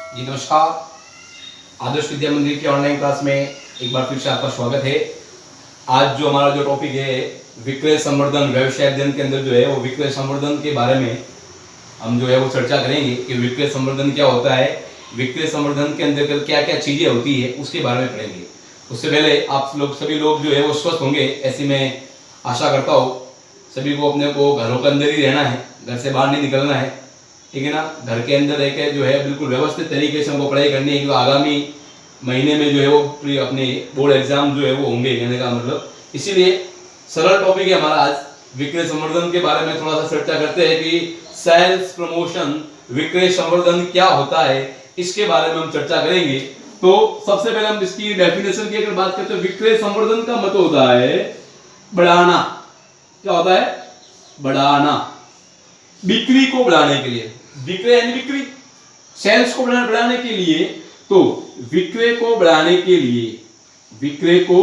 जी नमस्कार। आदर्श विद्या मंदिर की ऑनलाइन क्लास में एक बार फिर से आपका स्वागत है। आज जो हमारा जो टॉपिक है विक्रय संवर्धन व्यवसाय अध्ययन के अंदर जो है वो विक्रय संवर्धन के बारे में हम जो है वो चर्चा करेंगे कि विक्रय संवर्धन क्या होता है, विक्रय संवर्धन के अंदर क्या क्या चीजें होती है उसके बारे में पढ़ेंगे। उससे पहले आप लोग सभी लोग जो है वो स्वस्थ होंगे ऐसी मैं आशा करता हूँ। सभी को अपने को घरों के अंदर ही रहना है, घर से बाहर नहीं निकलना है, ठीक है ना। घर के अंदर रह के जो है बिल्कुल व्यवस्थित तरीके से हमको पढ़ाई करनी है कि आगामी महीने में जो है वो अपने बोर्ड एग्जाम जो है वो होंगे, कहने का मतलब। इसीलिए सरल टॉपिक है हमारा आज, विक्रय संवर्धन के बारे में थोड़ा सा चर्चा करते हैं कि सेल्स प्रमोशन विक्रय संवर्धन क्या होता है, इसके बारे में हम चर्चा करेंगे। तो सबसे पहले हम इसकी डेफिनेशन की अगर बात करते हैं, विक्रय संवर्धन का मतलब होता है बढ़ाना। क्या होता है? बढ़ाना, बिक्री को बढ़ाने के लिए। विक्रय यानी बिक्री, सेल्स को बढ़ाने के लिए। तो विक्रय को बढ़ाने के लिए, विक्रय को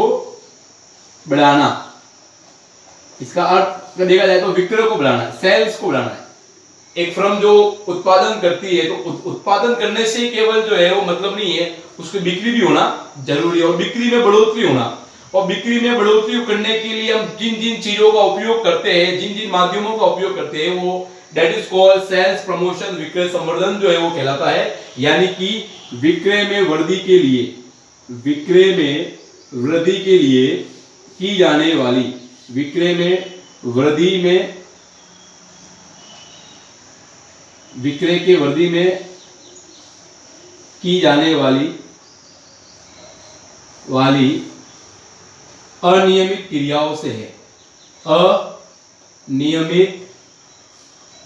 बढ़ाना, इसका अर्थ देखा जाए तो विक्रय को बढ़ाना, सेल्स को बढ़ाना है। एक फर्म जो उत्पादन करती है तो उत्पादन करने से केवल जो है वो मतलब नहीं है, उसकी बिक्री भी होना जरूरी है और बिक्री में बढ़ोतरी होना। और बिक्री में बढ़ोतरी करने के लिए हम जिन जिन चीजों का उपयोग करते हैं, जिन जिन माध्यमों का उपयोग करते हैं, वो that is called sales promotion, विक्रय संवर्धन जो है वो कहलाता है। यानी कि विक्रय में वृद्धि के लिए, विक्रय में वृद्धि के लिए की जाने वाली, विक्रय में वृद्धि में, विक्रय के वृद्धि में की जाने वाली अनियमित क्रियाओं से है, अनियमित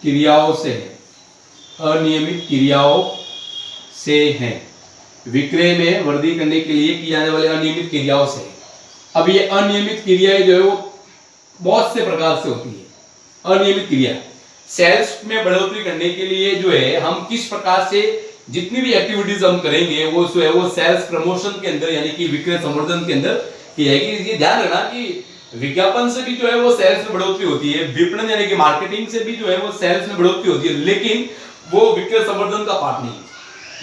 क्रियाओं से है, अनियमित क्रियाओं से है। विक्रय में वृद्धि करने के लिए की जाने वाली अनियमित क्रियाओं से है। अब ये अनियमित क्रियाएं जो है वो बहुत से प्रकार से होती है। अनियमित क्रिया, सेल्स में बढ़ोतरी करने के लिए जो है हम किस प्रकार से जितनी भी एक्टिविटीज हम करेंगे वो जो है वो सेल्स प्रमोशन के अंदर यानी कि विक्रय संवर्धन के अंदर की जाएगी। ये ध्यान रखना कि विज्ञापन से भी जो है वो सेल्स में बढ़ोतरी होती है, विपणन यानी कि मार्केटिंग से भी जो है वो सेल्स में बढ़ोतरी होती है, लेकिन वो विक्रय संवर्धन का पार्ट नहीं है।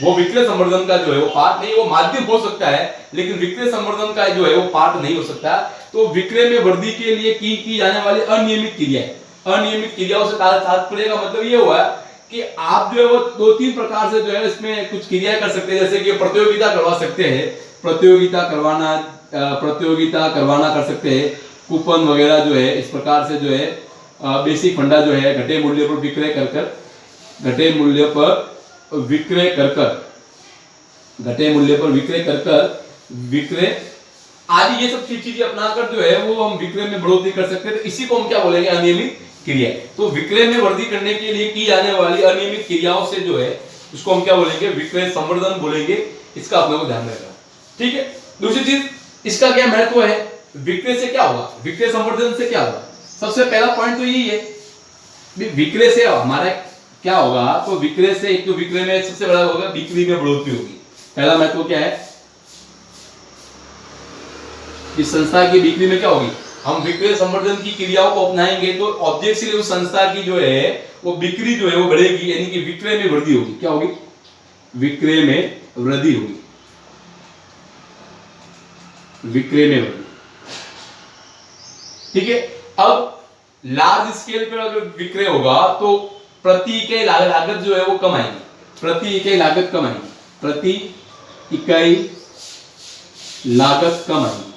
वो विक्रय संवर्धन का जो है वो पार्ट नहीं, वो माध्यम हो सकता है लेकिन विक्रय संवर्धन का जो है वो पार्ट नहीं हो सकता। तो विक्रय में वृद्धि के लिए की जाने वाली अनियमित क्रियाएं, अनियमित क्रियाओं से तात्पर्य का मतलब ये हुआ कि आप जो है वो दो तीन प्रकार से जो है इसमें कुछ क्रिया कर सकते हैं। जैसे कि प्रतियोगिता करवा सकते हैं, प्रतियोगिता करवाना कर सकते हैं, कूपन वगैरह जो है इस प्रकार से जो है बेसिक फंडा जो है घटे मूल्य पर विक्रय कर घटे मूल्य पर विक्रय घटे मूल्य पर विक्रय आदि ये सब चीजें अपनाकर जो है वो हम विक्रय में बढ़ोतरी कर सकते हैं। तो इसी को हम क्या बोलेंगे? अनियमित क्रिया। तो विक्रय में वृद्धि करने के लिए की जाने वाली अनियमित क्रियाओं से जो है उसको हम क्या बोलेंगे? विक्रय संवर्धन बोलेंगे। इसका अपने को ध्यान रखना, ठीक है। दूसरी चीज, इसका क्या महत्व है? विक्रय से क्या होगा, विक्रय संवर्धन से क्या होगा? सबसे पहला पॉइंट तो यही है, विक्रय से हमारा क्या होगा? तो विक्रय से एक तो विक्रय में सबसे बड़ा होगा बिक्री में बढ़ोतरी होगी। पहला महत्व क्या है? इस संस्था की बिक्री में क्या होगी? हम विक्रय संवर्धन की क्रियाओं को अपनाएंगे तो ऑब्जेक्टिवली उस संस्था की जो है वो बिक्री जो है वो बढ़ेगी, यानी कि विक्रय में वृद्धि होगी। क्या होगी? विक्रय में वृद्धि होगी, विक्रय में वृद्धि, ठीक है। अब लार्ज स्केल पर अगर विक्रय होगा तो प्रति इकाई लागत जो है वो कम आएगी, प्रति इकाई लागत कम आएगी, प्रति इकाई लागत कम आएगी,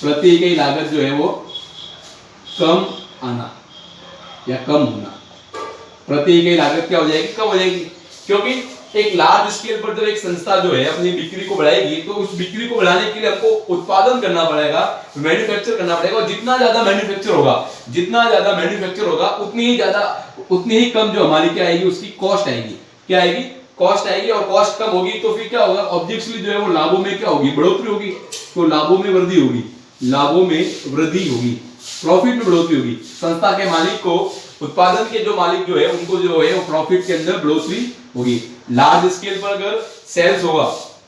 प्रति इकाई लागत जो है वो कम आना या कम होना, प्रति इकाई लागत क्या हो जाएगी? कम हो जाएगी। क्योंकि एक लार्ज स्केल पर जब एक संस्था जो है अपनी बिक्री को बढ़ाएगी तो उस बिक्री को बढ़ाने के लिए हमको उत्पादन करना पड़ेगा, मैन्युफैक्चर करना पड़ेगा। और जितना ज्यादा मैन्युफैक्चर होगा उतनी ही कम जो हमारी क्या आएगी? उसकी कॉस्ट आएगी। क्या आएगी? कॉस्ट आएगी। और कॉस्ट कम होगी तो फिर क्या होगा? ऑब्जेक्टिवली जो है वो लाभों में क्या होगी? बढ़ोतरी होगी। तो लाभों में वृद्धि होगी, लाभों में वृद्धि होगी, प्रॉफिट में बढ़ोतरी होगी। संस्था के मालिक को, उत्पादन के जो मालिक जो है उनको जो है वो प्रॉफिट के अंदर बढ़ोतरी होगी। लार्ज स्केल पर अगर सेल्स होगा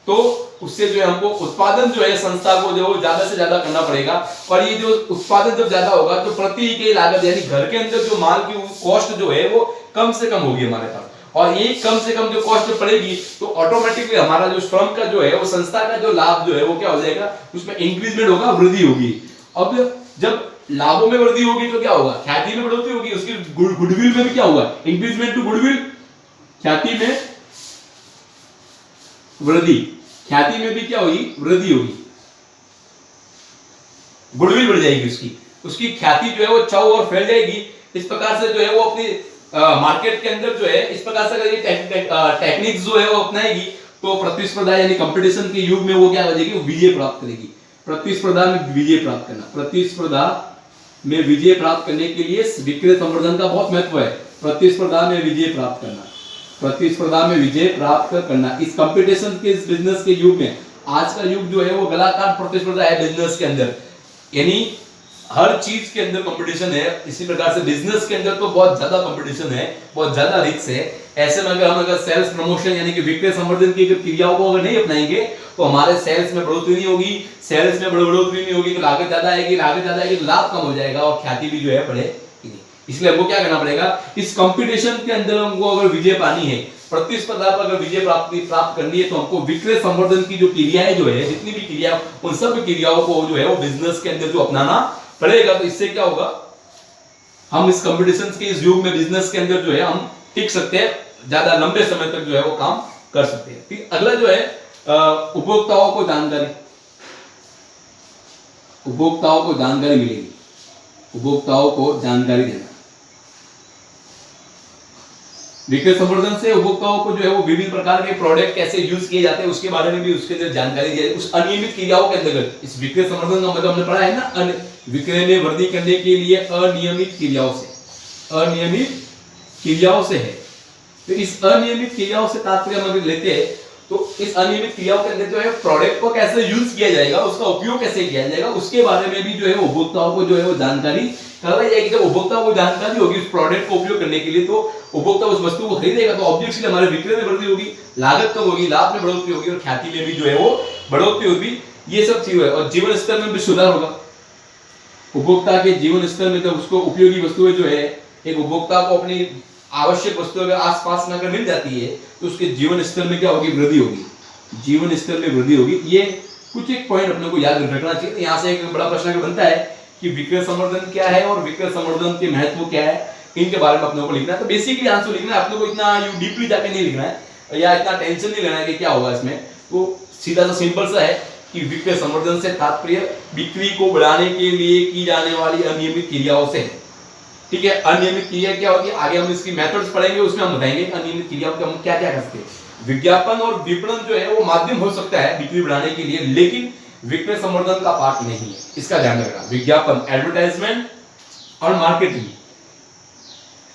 तो उससे जो है हमको उत्पादन जो है संस्था को जो ज्यादा से ज्यादा करना पड़ेगा। और ये जो उत्पादन जब ज्यादा होगा तो प्रति इकाई लागत यानी घर के अंदर जो माल की कॉस्ट जो है वो कम से कम होगी हमारे पास। और ये कम से कम जो कॉस्ट पड़ेगी तो ऑटोमेटिकली हमारा जो फर्म का जो है वो संस्था का जो लाभ जो है वो क्या हो जाएगा, उसमें इंक्रीजमेंट होगा, वृद्धि होगी। अब जब लाभों में वृद्धि होगी तो क्या होगा, ख्याति में बढ़ोतरी होगी, उसकी गुडविल में भी क्या होगा, इंक्रीजमेंट टू गुडविल, ख्याति में वृद्धि, ख्याति में भी क्या होगी, वृद्धि होगी, गुडविल बढ़ जाएगी, उसकी ख्याति जो है वो छाव और फैल जाएगी। इस प्रकार से जो है वो अपनी मार्केट के अंदर जो है इस प्रकार से अगर ये टेक्निक्स जो है वो अपनाएगी तो प्रतिस्पर्धा यानी कंपटीशन के युग में वो क्या हो जाएगी, विजय प्राप्त करेगी। प्रतिस्पर्धा में विजय प्राप्त करना, प्रतिस्पर्धा में विजय प्राप्त करने के लिए विक्रय संवर्धन का बहुत महत्व है। प्रतिस्पर्धा में विजय प्राप्त करना, प्रतिस्पर्धा में विजय प्राप्त करना इस कंपटीशन के, इस बिजनेस के युग में, आज का युग जो है वो गलाकार प्रतिस्पर्धा है बिजनेस के अंदर, यानी हर चीज के अंदर कंपटीशन है। इसी प्रकार से बिजनेस के अंदर तो बहुत ज्यादा कंपटीशन है, बहुत ज्यादा रिस्क है। ऐसे में अगर सेल्स प्रमोशन यानी कि विक्रय संवर्धन की क्रियाओं को अगर नहीं अपनाएंगे तो हमारे सेल्स में बढ़ोतरी नहीं होगी, सेल्स में बढ़ोतरी नहीं होगी तो लागत ज्यादा आएगी, लागत ज्यादा आएगी तो लाभ कम हो जाएगा और ख्याति भी जो है बढ़ेगी। इसलिए हमको क्या करना पड़ेगा, इस कंपटीशन के अंदर हमको अगर विजय पानी है, प्रतिस्पर्धा पर अगर विजय प्राप्त करनी है तो हमको विक्रय संवर्धन की जो क्रियाएं जो है, जितनी भी क्रिया, उन सब क्रियाओं को जो है वो बिजनेस के अंदर जो अपनाना पड़ेगा। तो इससे क्या होगा, हम इस कंपटीशन के इस युग में बिजनेस के अंदर जो है हम टिक सकते हैं, ज्यादा लंबे समय तक जो है वो काम कर सकते हैं। ठीक, अगला जो है उपभोक्ताओं को जानकारी, उपभोक्ताओं को जानकारी मिलेगी, उपभोक्ताओं को जानकारी देना। विक्रय संवर्धन से उपभोक्ताओं को जो है वो विभिन्न प्रकार के प्रोडक्ट कैसे यूज किए जाते हैं उसके बारे में भी उसके अंदर जानकारी दी जाएगी। उस अनियमित क्रियाओं के अंतर्गत इस विक्रय संवर्धन का मतलब हमने पढ़ा है ना, विक्रय में वृद्धि करने के लिए अनियमित क्रियाओं से, अनियमित क्रियाओं से है। तो इस अनियमित क्रियाओं से तात्पर्य हम अगर लेते हैं तो इस अनियमित क्रियाओं के अंदर जो है प्रोडक्ट को कैसे यूज किया जाएगा, उसका उपयोग कैसे किया जाएगा, उसके बारे में भी जो है उपभोक्ताओं को जो है वो जानकारी करवाई जाएगी। जब उपभोक्ताओं को जानकारी होगी उस प्रोडक्ट को उपयोग करने के लिए तो उपभोक्ता उस वस्तु को खरीदेगा, तो ऑब्वियसली हमारे विक्रय में वृद्धि होगी, लागत कम होगी, लाभ में बढ़ोतरी होगी और ख्याति में भी जो है वो बढ़ोतरी होगी। ये सब चीज है और जीवन स्तर में भी सुधार होगा। उपभोक्ता के जीवन स्तर में जब उसको उपयोगी वस्तुएं जो है, एक उपभोक्ता को अपनी आवश्यक वस्तु अगर आसपास में अगर मिल जाती है तो उसके जीवन स्तर में क्या होगी, वृद्धि होगी, जीवन स्तर में वृद्धि होगी। ये कुछ एक पॉइंट अपने को याद रखना चाहिए। यहाँ से एक बड़ा प्रश्न बनता है कि विक्रय संवर्धन क्या है और विक्रय संवर्धन के महत्व क्या है, इनके बारे में अपने को लिखना है। तो बेसिकली आंसर लिखना है, अपने को इतना डीपली जाके नहीं लिखना है या इतना टेंशन नहीं लेना है कि क्या होगा इसमें। तो सीधा सा सिंपल सा है कि विक्रय संवर्धन से तात्पर्य बिक्री को बढ़ाने के लिए की जाने वाली अनियमित क्रियाओं से है। ठीक है, अनियमित क्रिया क्या होगी, आगे हम इसकी मेथड्स पढ़ेंगे, उसमें हम बताएंगे अनियमित क्रियाओं के हम क्या क्या कर सकते हैं। विज्ञापन और विपणन जो है वो माध्यम हो सकता है बिक्री बढ़ाने के लिए, लेकिन विक्रय संवर्धन का पार्ट नहीं है, इसका ध्यान रखना। विज्ञापन, एडवर्टाइजमेंट और मार्केटिंग,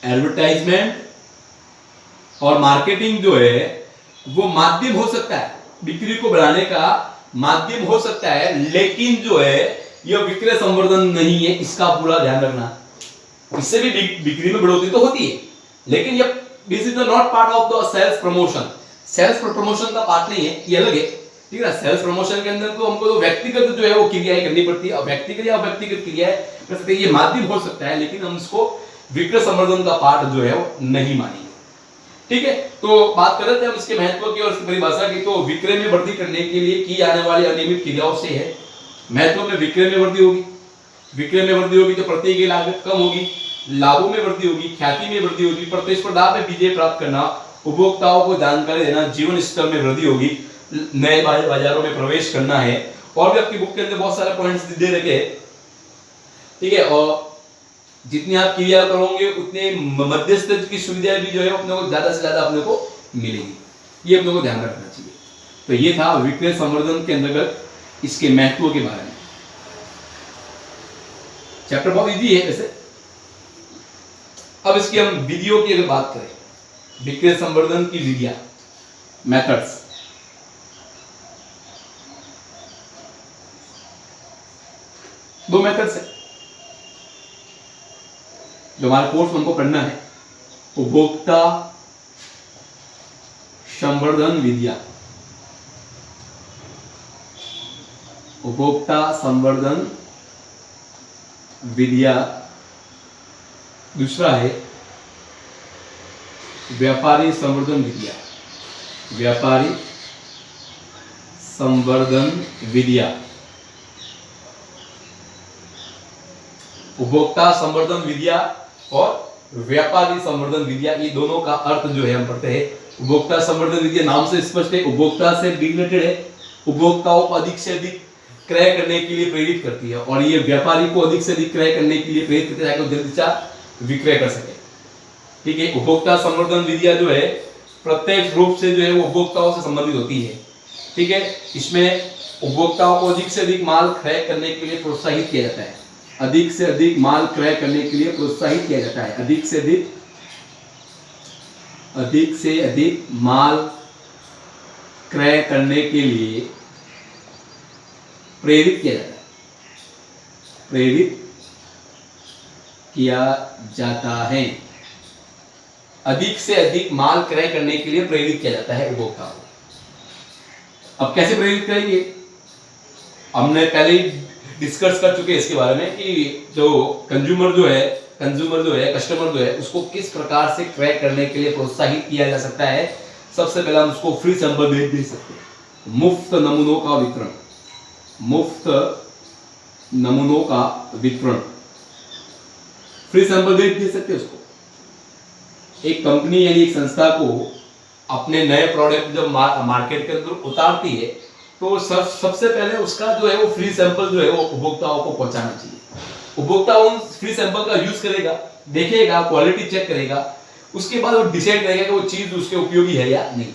एडवर्टाइजमेंट और मार्केटिंग जो है वो माध्यम हो सकता है, बिक्री को बढ़ाने का माध्यम हो सकता है, लेकिन जो है यह विक्रय संवर्धन नहीं है, इसका पूरा ध्यान रखना। इससे भी बिक्री में बढ़ोतरी तो होती है, लेकिन ये this is not part of the sales promotion, sales promotion का पार्ट नहीं है, ये अलग है। ठीक है, सेल्स प्रमोशन के अंदर तो हमको तो व्यक्तिगत जो है वो क्रियाएं करनी पड़ती है, और व्यक्तिगत या व्यक्तिगत क्रियाएं कर सकते हैं, ये माध्यम हो सकता है, लेकिन हम इसको विक्रय संवर्धन का पार्ट जो है वो नहीं मानेंगे। ठीक है, तो बात कर रहे थे हम इसके महत्व की और इसकी परिभाषा की। तो विक्रय में वृद्धि करने के लिए की जाने वाली अनियमित क्रियाओं से है। महत्व में विक्रय में वृद्धि होगी, विक्रय में वृद्धि होगी तो प्रति की लागत कम होगी, लाभों में वृद्धि होगी, ख्याति में वृद्धि होगी, प्रतिस्पर्धा में विजय प्राप्त करना, उपभोक्ताओं को जानकारी देना, जीवन स्तर में वृद्धि होगी, नए बाजारों में प्रवेश करना है। और भी आपकी बुक के अंदर बहुत सारे पॉइंट्स दे रखे हैं। ठीक है, और जितनी आप क्रिया करोगे उतने मध्यस्थ की सुविधाएं भी जो है अपने को ज्यादा से ज्यादा अपने को मिलेगी, ये अपने को ध्यान रखना चाहिए। तो ये था विक्रय संवर्धन के अंतर्गत इसके महत्व के बारे में। चैप्टर बहुत इजी है वैसे। अब इसकी हम विधियों की अगर बात करें, विक्रय संवर्धन की विधियां, मेथड्स, दो मेथड्स है जो हमारा कोर्स हमको पढ़ना है। उपभोक्ता संवर्धन विधियां, उपभोक्ता संवर्धन विधियां। दूसरा है व्यापारी संवर्धन विधियां, व्यापारी संवर्धन विधियां, उपभोक्ता संवर्धन विधियां और व्यापारी संवर्धन विधियां, ये दोनों का अर्थ जो है हम पढ़ते हैं। उपभोक्ता संवर्धन विधियां नाम से स्पष्ट है, उपभोक्ता से रिलेटेड है, उपभोक्ताओं को अधिक से अधिक क्रय करने के लिए प्रेरित करती है, और ये व्यापारी को अधिक से अधिक क्रय करने के लिए प्रेरित करती है ताकि वो जल्दी से विक्रय कर सके। ठीक है, उपभोक्ता संवर्धन विधियां जो है प्रत्यक्ष रूप से जो है वो उपभोक्ताओं से संबंधित होती है। ठीक है, इसमें उपभोक्ताओं को अधिक से अधिक माल क्रय करने के लिए प्रोत्साहित किया जाता है, अधिक से अधिक माल क्रय करने के लिए प्रोत्साहित किया जाता है, अधिक से अधिक माल क्रय करने के लिए प्रेरित किया जाता है, प्रेरित किया जाता है, अधिक से अधिक माल क्रय करने के लिए प्रेरित किया जाता है उपभोक्ताओं को। अब कैसे प्रेरित करेंगे, हमने पहले ही डिस्कस कर चुके हैं इसके बारे में कि जो कंज्यूमर जो है कस्टमर जो है उसको किस प्रकार से क्रय करने के लिए प्रोत्साहित किया जा सकता है। सबसे पहले हम उसको फ्री सैंपल दे सकते हैं, मुफ्त नमूनों का वितरण, मुफ्त नमूनों का वितरण, फ्री सैंपल दे सकते हैं उसको। एक कंपनी यानी एक संस्था को अपने नए प्रोडक्ट जब मार्केट के अंदर उतारती है तो सबसे पहले उसका जो है वो फ्री सैंपल जो है वो उपभोक्ताओं को पहुंचाना चाहिए। उपभोक्ता उन फ्री सैंपल का यूज करेगा, देखेगा, क्वालिटी चेक करेगा, उसके बाद वो डिसाइड करेगा कि वो चीज उसके उपयोगी है या नहीं।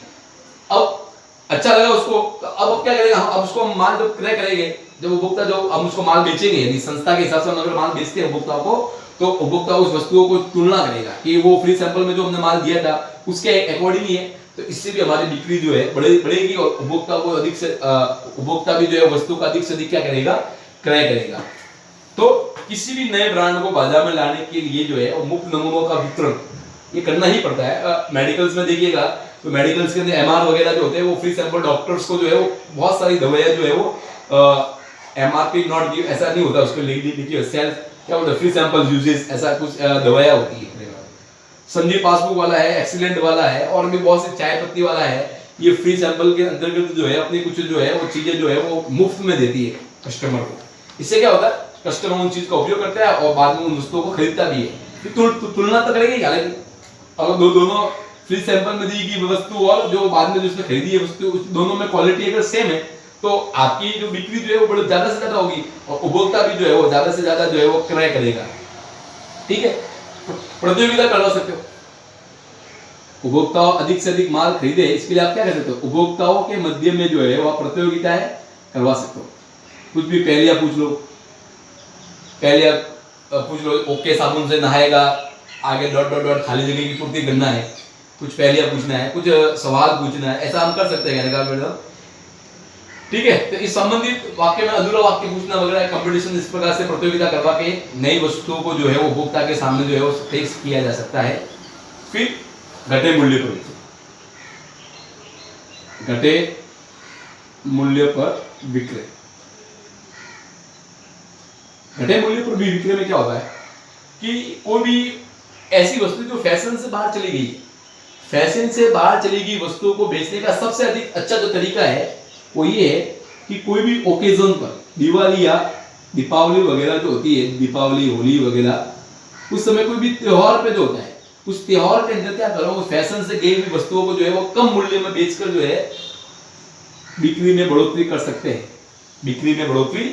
अब अच्छा लगा उसको, तो अब क्या करेगा, अब उसको माल जब क्रय करेंगे, जब उपभोक्ता जो हम उसको माल बेचेंगे, यानी संस्था के हिसाब से हम अगर माल बेचते हैं उपभोक्ता को, तो उपभोक्ता उस वस्तुओं को तुलना करेगा कि वो फ्री सैंपल में जो हमने माल दिया था उसके अकॉर्डिंग ही है, तो इससे भी हमारी बिक्री जो है बढ़ेगी और उपभोक्ता को अधिक से उपभोक्ता भी जो है वस्तु का अधिक से अधिक क्या करेगा, क्रय करेगा। तो किसी भी नए ब्रांड को बाजार में लाने के लिए जो है वो मुफ्त नमूनों का वितरण ये करना ही पड़ता है। मेडिकल्स में देखिएगा तो मेडिकल्स के अंदर एमआर वगैरह जो होते हैं वो फ्री सैंपल डॉक्टर्स को जो है वो बहुत सारी दवाइयां जो है वो एमआरपी नॉट गिव ऐसा नहीं होता, उसको लिखिए सेल्फ क्या होता है फ्री सैंपल यूजेस ऐसा कुछ दवाइयां होती है। संजीव पासबुक वाला है, एक्सीलेंट वाला है और भी बहुत से चाय पत्ती वाला है, ये फ्री सैंपल के अंतर्गत जो है अपनी कुछ जो है वो चीजें जो है वो मुफ्त में देती है कस्टमर को। इससे क्या होता है, कस्टमर उन चीज का उपयोग करता है और बाद में उन वस्तुओं को खरीदता भी है। तुलना तो करेगी, हालांकि अगर दोनों फ्री सैंपल में दी गई वस्तु और जो बाद में जो उसने खरीदी है वस्तु दोनों में क्वालिटी अगर सेम है तो आपकी जो बिक्री जो है वो बड़ी ज्यादा से ज्यादा होगी और उपभोक्ता भी जो है वो ज्यादा से ज्यादा जो है वो क्रय करेगा। ठीक है, प्रतियोगिता करवा सकते हो, उपभोक्ताओं अधिक से अधिक माल खरीदे, इसके लिए आप क्या कर सकते हो, उपभोक्ताओं के मध्य में जो है वह प्रतियोगिताएं करवा सकते हो। कुछ भी पहले पूछ लो, ओके साबुन से नहाएगा, आगे डॉट डॉट डॉट खाली जगह की पूर्ति करना है, कुछ पहले पूछना है, कुछ सवाल पूछना है, ऐसा हम कर सकते हैं कहने का मतलब। ठीक है, तो इस संबंधित वाक्य में अधूरा वाक्य पूछना वगैरह कंपटीशन इस प्रकार से प्रतियोगिता करवा के नई वस्तुओं को जो है वो उपभोक्ता के सामने जो है वो पेश किया जा सकता है। फिर घटे मूल्य पर विक्रय, घटे मूल्य पर विक्रय, घटे मूल्य पर भी विक्रय में क्या होता है कि कोई भी ऐसी वस्तु जो फैशन से बाहर चली गई, फैशन से बाहर चली गई वस्तुओं को बेचने का सबसे अधिक अच्छा जो तरीका है वो ये है कि कोई भी ओकेजन पर, दिवाली या दीपावली वगैरह जो होती है, दीपावली होली वगैरह, उस समय कोई भी त्योहार पे जो होता है उस त्योहार के अंदर क्या करो, फैशन से गई हुई वस्तुओं को जो है वो कम मूल्य में बेचकर जो है बिक्री में बढ़ोतरी कर सकते हैं, बिक्री में बढ़ोतरी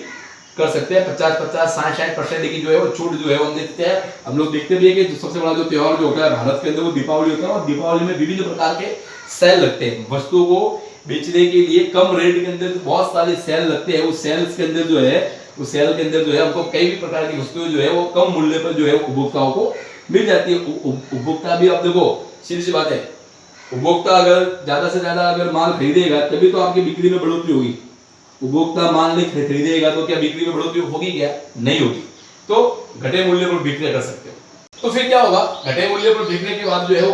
कर सकते हैं। 50-50, 60-60% की जो है वो छूट जो है वो देते हैं। हम लोग देखते भी है कि सबसे बड़ा जो त्योहार जो होता है भारत के अंदर वो दीपावली होता है और दीपावली में विभिन्न प्रकार के सेल लगते हैं, वस्तुओं को बेचने के लिए कम रेट के अंदर बहुत सारे सेल लगते हैं। उस सेल्स के अंदर जो है उस सेल के अंदर जो है हमको कई भी प्रकार की वस्तुएं जो है वो कम मूल्य पर जो है उपभोक्ताओं को मिल जाती है। उपभोक्ता भी, अब देखो सीधी सी बात है, उपभोक्ता अगर ज्यादा से ज्यादा अगर माल खरीदेगा तभी तो आपकी बिक्री में बढ़ोतरी होगी। उपभोक्ता माल नहीं खरीदेगा तो क्या बिक्री में बढ़ोतरी होगी, क्या नहीं होगी। तो घटे मूल्य पर बिक्री कर सकते हो। तो फिर क्या होगा, घटे मूल्य पर बिकने के बाद जो है वो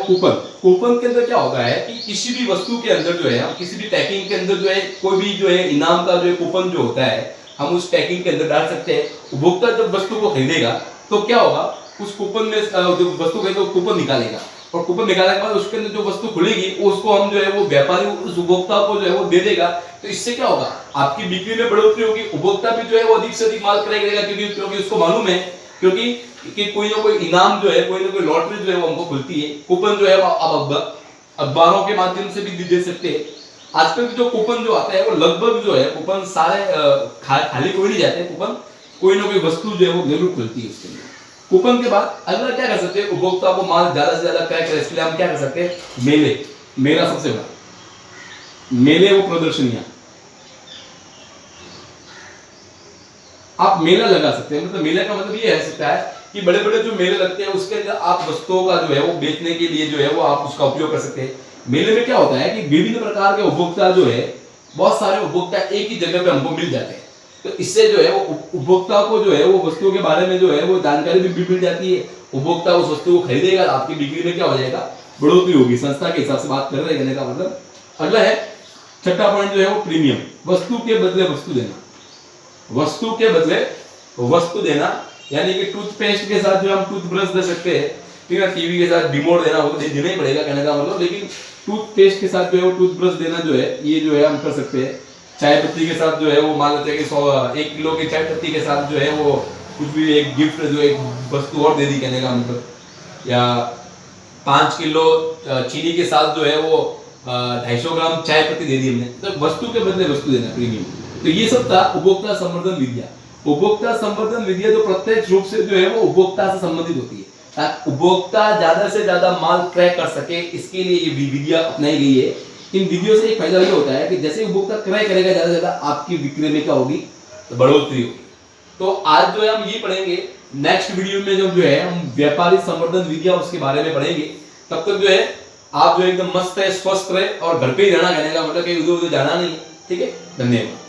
कूपन के अंदर क्या होता है कि किसी भी वस्तु के अंदर जो है हम किसी भी पैकिंग के अंदर जो है कोई भी जो है इनाम का जो है कूपन जो होता है हम उस पैकिंग के अंदर डाल सकते हैं। उपभोक्ता जब वस्तु को खरीदेगा तो क्या होगा, उस कूपन में जो वस्तु खरीदे कूपन निकालेगा और कूपन निकालने के बाद उसके अंदर जो वस्तु खुलेगी उसको हम जो है वो व्यापारी उस उपभोक्ता को जो है वो दे देगा। तो इससे क्या होगा, आपकी बिक्री में बढ़ोतरी होगी, उपभोक्ता भी जो है वो अधिक से अधिक माल क्रय करेगा, क्योंकि उसको मालूम है कि कोई ना कोई इनाम जो है, कोई ना कोई लॉटरी जो है वो हमको खुलती है। कूपन जो है अब अखबारों के माध्यम से भी दे सकते हैं। आजकल जो कूपन जो आता है वो लगभग जो है कूपन सारे खाली कोई नहीं जाते, कूपन कोई ना कोई वस्तु जो है वो जरूर खुलती है उसके लिए। कूपन के बाद अगला क्या कर सकते हैं, उपभोक्ता को माल ज्यादा से ज्यादा क्रय करे, इसके लिए हम क्या कर सकते हैं, मेला सबसे बड़ा मेले वो प्रदर्शनियां आप मेला लगा सकते हैं। मतलब मेले का मतलब ये है सकता है कि बड़े बड़े जो मेले लगते हैं उसके अंदर आप वस्तुओं का जो है वो बेचने के लिए जो है वो आप उसका उपयोग कर सकते हैं। मेले में क्या होता है कि विभिन्न प्रकार के उपभोक्ता जो है, बहुत सारे उपभोक्ता एक ही जगह पे हमको मिल जाते हैं। तो इससे जो है वो उपभोक्ता को जो है वो वस्तुओं के बारे में जो है वो जानकारी भी मिल जाती है। उपभोक्ता उस वस्तु को खरीदेगा, आपकी बिक्री में क्या हो जाएगा, बढ़ोतरी होगी। संस्था के हिसाब से बात कर रहे हैं कहने का मतलब। अगला है छठा पॉइंट जो है वो प्रीमियम, वस्तु के बदले वस्तु देना। वस्तु के बदले वस्तु देना यानी कि टूथपेस्ट के साथ जो हम टूथब्रश दे सकते हैं, ठीक है, टीवी के साथ रिमोट देना हो तो देना ही पड़ेगा कहने का मतलब, लेकिन टूथपेस्ट के साथ जो है वो टूथब्रश देना जो है ये जो है हम कर सकते हैं। चाय पत्ती के साथ जो है वो मान लेते हैं कि 1 किलो की चाय पत्ती के साथ जो है वो कुछ भी एक गिफ्ट जो एक वस्तु और दे दी कहने का मतलब, या 5 किलो चीनी के साथ जो है वो 250 ग्राम चाय पत्ती दे दी हमने। तो वस्तु के बदले वस्तु देना, प्रीमियम। तो ये सब था उपभोक्ता संवर्धन विद्या। उपभोक्ता संवर्धन विद्या जो प्रत्यक्ष रूप से जो है वो उपभोक्ता से संबंधित होती है, ताकि उपभोक्ता ज्यादा से ज्यादा माल क्रय कर सके, इसके लिए ये विधियां अपनाई गई है। इन विधियों से एक फायदा ये होता है कि जैसे उपभोक्ता क्रय करेगा ज्यादा से ज्यादा, आपकी बिक्री में क्या होगी, तो बढ़ोतरी होगी। तो आज जो है हम ये पढ़ेंगे, नेक्स्ट वीडियो में जो है हम व्यापारी संवर्धन विधिया उसके बारे में पढ़ेंगे। तब तक जो है आप जो एकदम मस्त है, स्वस्थ रहे और घर पे ही रहना कहने का मतलब कि उधर उधर जाना नहीं है। ठीक है, धन्यवाद।